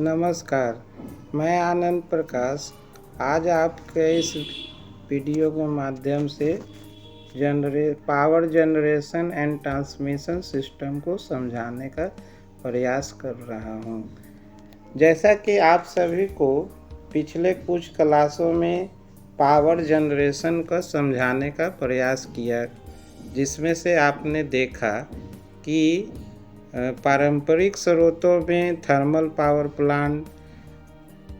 नमस्कार, मैं आनंद प्रकाश आज आपके इस वीडियो के माध्यम से power generation and transmission system को समझाने का प्रयास कर रहा हूं। जैसा कि आप सभी को पिछले कुछ क्लासों में पावर जनरेशन का समझाने का प्रयास किया, जिसमें से आपने देखा कि पारंपरिक स्रोतों में थर्मल पावर प्लांट,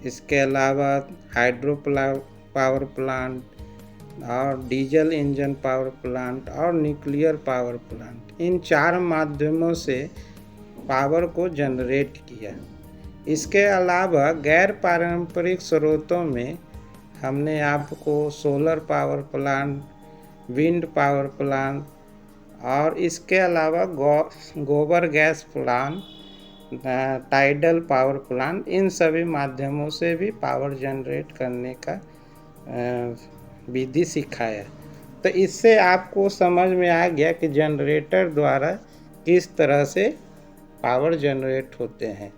इसके अलावा हाइड्रो पावर प्लांट और डीजल इंजन पावर प्लांट और न्यूक्लियर पावर प्लांट, इन चार माध्यमों से पावर को जनरेट किया। इसके अलावा गैर पारंपरिक स्रोतों में हमने आपको solar power plant, wind power plant और इसके अलावा गोबर gas plant, tidal power plant, इन सभी माध्यमों से भी पावर जनरेट करने का विधि सिखाया। तो इससे आपको समझ में आ गया कि जनरेटर द्वारा किस तरह से पावर जनरेट होते हैं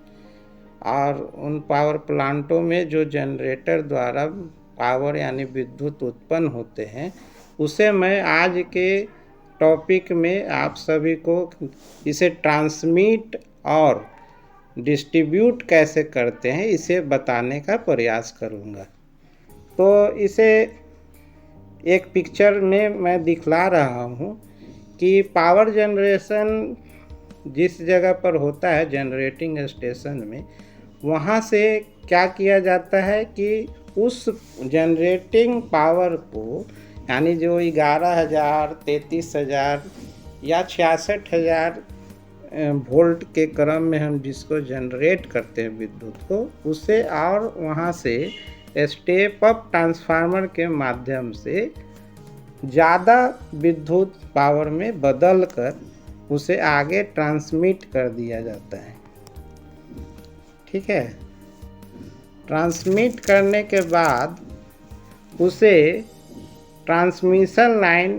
और उन पावर प्लांटों में जो जनरेटर द्वारा पावर यानी विद्युत उत्पन्न होते हैं, उसे मैं आज के टॉपिक में आप सभी को इसे ट्रांसमिट और डिस्ट्रीब्यूट कैसे करते हैं इसे बताने का प्रयास करूंगा। तो इसे एक पिक्चर में मैं दिखला रहा हूं कि पावर जनरेशन जिस जगह पर होता है जनरेटिंग स्टेशन में, वहां से क्या किया जाता है कि उस जनरेटिंग पावर को यानी जो 11,000, 33,000 या 66,000 वोल्ट के क्रम में हम जिसको जनरेट करते हैं विद्युत को, उसे और वहाँ से स्टेप अप ट्रांसफार्मर के माध्यम से ज़्यादा विद्युत पावर में बदल कर उसे आगे ट्रांसमिट कर दिया जाता है। ठीक है, ट्रांसमिट करने के बाद उसे ट्रांसमिशन लाइन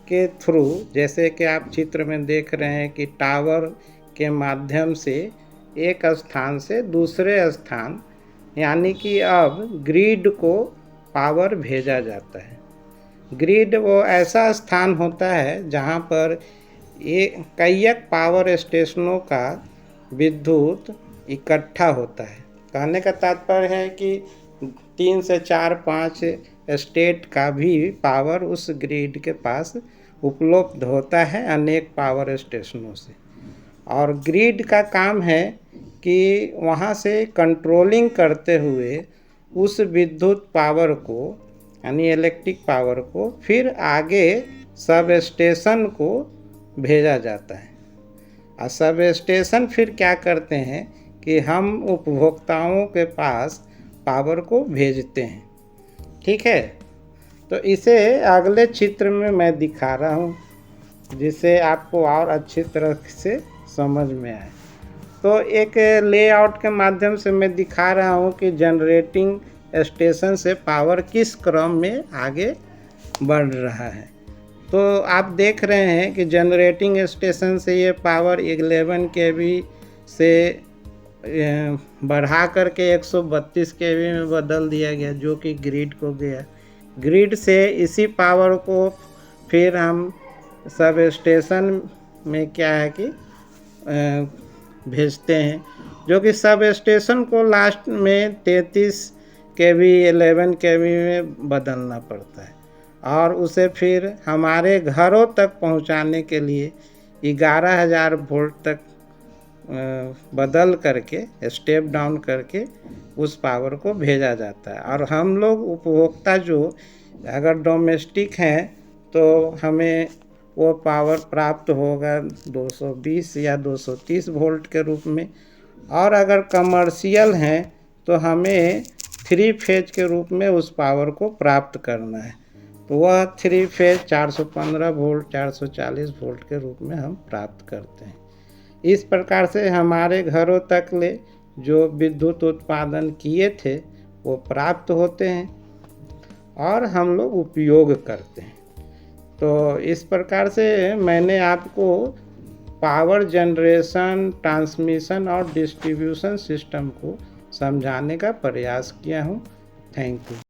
के थ्रू, जैसे कि आप चित्र में देख रहे हैं कि टावर के माध्यम से एक स्थान से दूसरे स्थान यानी कि अब ग्रिड को पावर भेजा जाता है। ग्रिड वो ऐसा स्थान होता है जहाँ पर कई पावर स्टेशनों का विद्युत इकट्ठा होता है। कहने का तात्पर्य है कि 3 से 4, 5 स्टेट का भी पावर उस ग्रिड के पास उपलब्ध होता है अनेक पावर स्टेशनों से। और ग्रिड का काम है कि वहाँ से कंट्रोलिंग करते हुए उस विद्युत पावर को यानी इलेक्ट्रिक पावर को फिर आगे सब स्टेशन को भेजा जाता है। और सब स्टेशन फिर क्या करते हैं कि हम उपभोक्ताओं के पास पावर को भेजते हैं। ठीक है, तो इसे अगले चित्र में मैं दिखा रहा हूँ जिससे आपको और अच्छी तरह से समझ में आए। तो एक लेआउट के माध्यम से मैं दिखा रहा हूँ कि जनरेटिंग स्टेशन से पावर किस क्रम में आगे बढ़ रहा है। तो आप देख रहे हैं कि जनरेटिंग स्टेशन से ये पावर 11 kV से बढ़ा करके 132 kV में बदल दिया गया, जो कि ग्रिड को गया। ग्रिड से इसी पावर को फिर हम सब स्टेशन में क्या है कि भेजते हैं, जो कि सब स्टेशन को लास्ट में 33 kV 11 kV में बदलना पड़ता है और उसे फिर हमारे घरों तक पहुंचाने के लिए 11,000 वोल्ट तक बदल करके स्टेप डाउन करके उस पावर को भेजा जाता है। और हम लोग उपभोक्ता जो अगर डोमेस्टिक हैं तो हमें वो पावर प्राप्त होगा 220 या 230 वोल्ट के रूप में, और अगर कमर्शियल हैं तो हमें 3 फेज के रूप में उस पावर को प्राप्त करना है। तो वह 3 फेज 415 वोल्ट 440 वोल्ट के रूप में हम प्राप्त करते हैं। इस प्रकार से हमारे घरों तक ले जो विद्युत उत्पादन किए थे वो प्राप्त होते हैं और हम लोग उपयोग करते हैं। तो इस प्रकार से मैंने आपको पावर जनरेशन, ट्रांसमिशन और डिस्ट्रीब्यूशन सिस्टम को समझाने का प्रयास किया हूँ। Thank you.